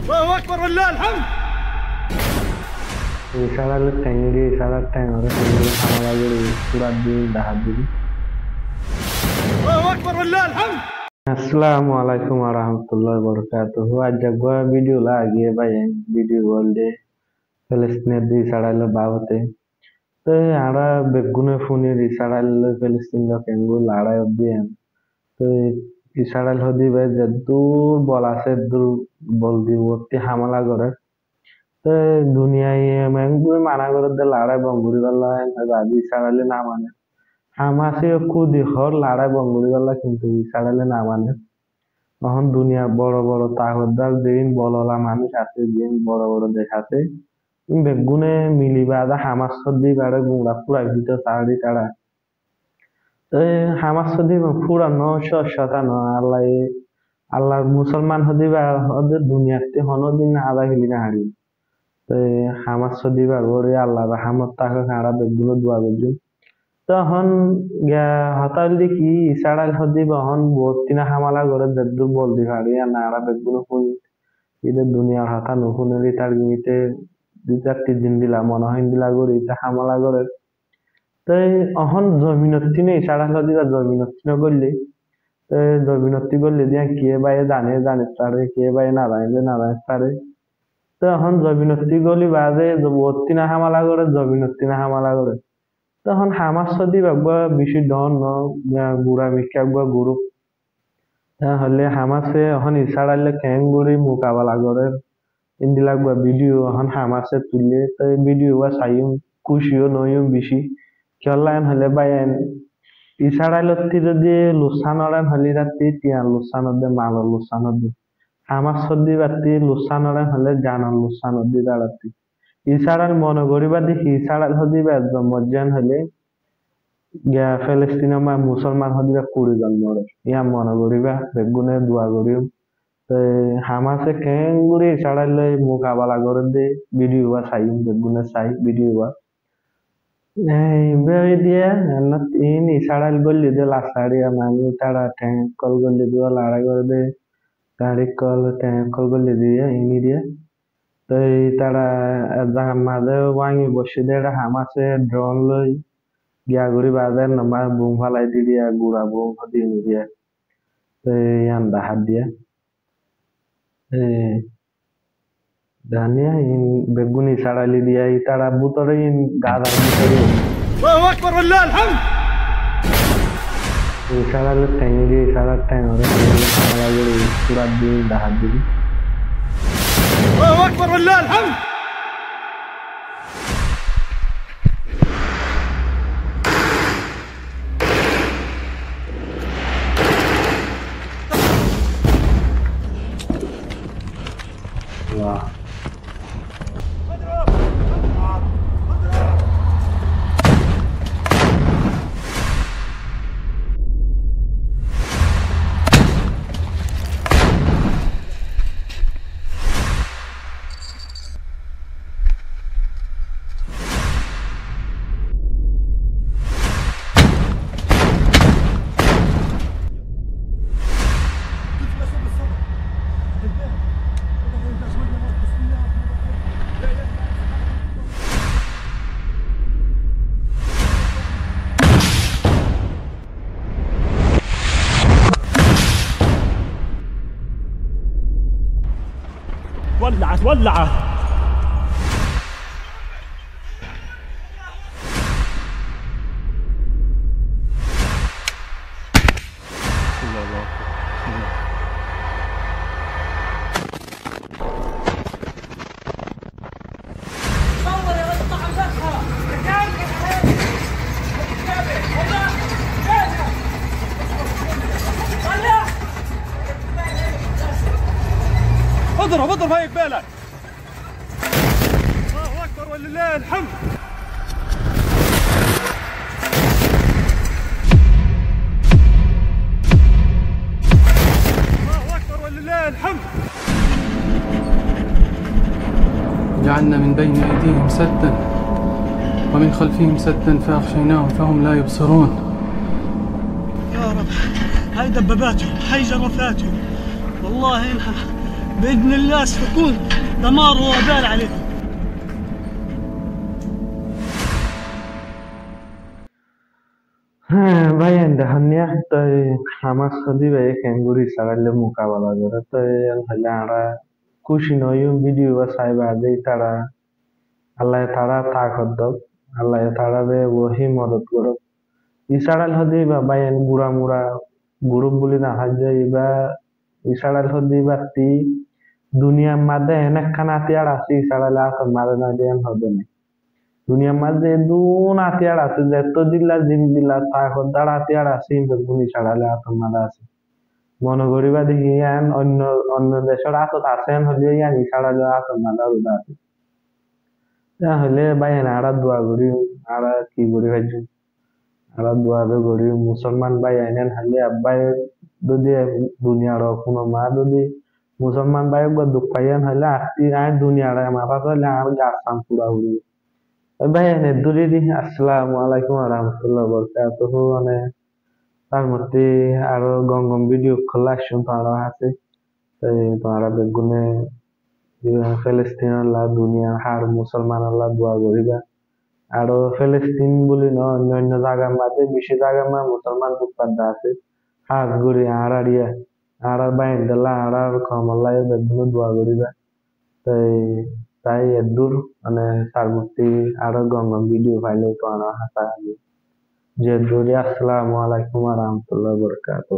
الله أكبر ولله الحمد. ইশারালে ঠ্যাঙ্গি ইশারার ঠ্যাং ওরে ঠ্যাঙ্গি হামলা করে পুরা দিন ডাহাত দিবি। الله أكبر ولله الحمد. আসসালামু আলাইকুম ওয়া রাহমাতুল্লাহি ওয়া বারাকাতুহু। আজ জাগবা ভিডিও লাগিয়ে ভাই ভিডিও বলতে ফিলিস্তিনের দি ইশারালে বাবতে তো আরা বেগুনে ফোনে ইশারালে ফিলিস্তিন কেঙ্গু লড়াই অব্দিয়ান তো ইশারাল হদি ভাই দূর বল আছে দূর বল দি ওতে হামলা করে তো দুনিয়ায় মেঙ্গুই মানা করে দে লড়াই বঙ্গুরি গল্লা গাদি ইশারালে না মানে হামাসে খুদি হর লড়াই বঙ্গুরি গল্লা কিন্তু ইশারালে না মানে এখন দুনিয়ার বড় বড় তাগতদার যেদিন বললা মানুষ আছে যেদিন বড় বড় দেশ আছে বেগুনে মিলিবা আদা হামাস সর্দি বাড়ে গুঁড়া পুরা ভিতর সাহারি তারা হামাস সর্দি পুরা 957 আল্লাহ আল্লাহর মুসলমান হদিবা ওদের দুনিয়াতে হনদিন আদা হিলি না হারি তো হামাস সর্দি বাড়ে আল্লাহ রহমত তাকে কাঁড়া বেগুলো দোয়া করছি তখন হতাল দেখি ইশারাল হদি বহন বর্তিনা হামালা করে দেদুর বল দি হারি আর নাড়া বেগুলো শুনি ঈদের দুনিয়ার হাতা নুশুনেরি তার গিমিতে দুই চারটি দিন দিলা মনে হয় দিলা করে এটা হামলা করে তাই অহন জমিনত্তি নেই সারা দিলা জমিনত্তি না করলে জমিনত্তি করলে দিয়া কে বাই জানে পারে কে বাই না জানে পারে তো এখন জমিনত্তি গলি বাজে বর্তি না হামলা করে জমিনত্তি না হামলা করে তখন হামাস সদি বাগবা বেশি ধন গুড়া মিকা গুরু তাহলে হামাসে এখন ইশারালে খ্যাং গুড়ি মোকাবেলা করে ইন্দিলাক বা ভিডিও এখন হামাসে তুলে তো ভিডিও বা চাইম খুশিও নয়ও বেশি খেলান হলে বাইন ইশারাইলতি যদি লুসানরান হলি রাতি তিয়ান লুসানত দে মাল লুসানত দে হামাস সর্দি বাতি লুসানরান হলে জানান লুসানত দি দাঁড়াতি ইশারাল মনে করিবা দেখি ইশারাল হদি বা মজ্জান হলে গিয়া ফিলিস্তিনের মা মুসলমান হদিবা 20 জন মরে ইয়া মনে করিবা বেগুনে দোয়া করিও হামাসে কেঙ্গুরি ছাড়াইলে মোকাবেলা করে দে ভিডিও বা চাই বেগুনে চাই ভিডিও বা এই দিয়ে ইন ইশারাইল গলি দে লাসাড়িয়া মানি তারা ট্যাঙ্ক কল গলি দিয়ে লড়াই করে দে গাড়ি কল ট্যাঙ্ক কল গলি দিয়ে ইনি দিয়ে তো তারা মাঝে ওয়াঙি বসে দে হামাসে ড্রোন লই গিয়া ঘুরি বাজার নামা বুম ফালাই দিয়া গুড়া বুম দিয়ে দিয়া তো ইয়ান দাহাত দিয়া Dania in beguni sarali dia itara butore in gada butore. الله أكبر ولله الحمد. Sarali tengi sarat teng ore hamala gori surat di dahat di. الله أكبر ولله الحمد. Wah. ولعت اضرب هاي قبالك. الله اكبر ولله الحمد. الله اكبر ولله الحمد. جعلنا من بين ايديهم سدا ومن خلفهم سدا فاغشيناهم فهم لا يبصرون. يا رب هاي دباباتهم هاي جرافاتهم والله انها باذن الله ستكون دمار ووبال عليكم. হ্যাঁ ভাই দেখেন নিয়া তো আমার সদি ভাই ক্যাঙ্গুরি সারাইলে মোকাবেলা করে তো হলে আমরা খুশি নই ভিডিও বা সাইবা দেই তারা আল্লাহ তারা তাকত দক আল্লাহ তারা রে ওহি মদত করক ইসারাল হদি বা বাইন গুড়া মুড়া গ্রুপ বলি না হাজ বা ইসারাল হদি বা তি দুনিয়ার মাঝে এনে খানা তিয়ার আছে ইসারাল আসল মাঝে না দেন হবে না দুনিয়ার মাঝে দুন আতিয়ার আছে যত দিল্লা জিম দিল্লা তাকত দাঁড়া আতিয়ার আছে বেগুন ইসারালে আসল মাঝে আছে মনে করিবা দেখি ইয়ান অন্য অন্য দেশের আসত আছেন হলে ইয়ান ইসারালে আসল মাঝে আছে তাহলে ভাই আরা দোয়া করি আরা কি করি ভাই আরা দোয়া করি মুসলমান ভাই আইনেন হলে আব্বাই যদি দুনিয়ার কোনো মা যদি মুসলমান ভাই দুঃখ পাইয়ান হলে আস্তি আয় দুনিয়ার মাথা হলে আর গাছ সাম পুরা উড়ি ভাই এনে দূরে দি আসসালামু আলাইকুম রহমতুল্লাহ বরকাতুহু মানে তার মধ্যে আরো গঙ্গম ভিডিও খোলা শুন তারা আছে তারা বেগুনে ফিলিস্তিন আল্লাহ দুনিয়া হার মুসলমান আল্লাহ দোয়া করিবা আর ফিলিস্তিন বলি ন অন্য অন্য জায়গার মাঝে বেশি জায়গার মা মুসলমান উৎপাদা আছে হাজ গড়ি আড়াড়িয়া আড়ার বাইন দিলা আড়ার কমল্লা বেগুনে দোয়া করিবা তাই তাই এদূর মানে তার মধ্যে আরো গঙ্গম ভিডিও পাইলে তো আনা হাসা যে দূরে আসসালামু আলাইকুম রহমতুল্লাহ বরকাতুহু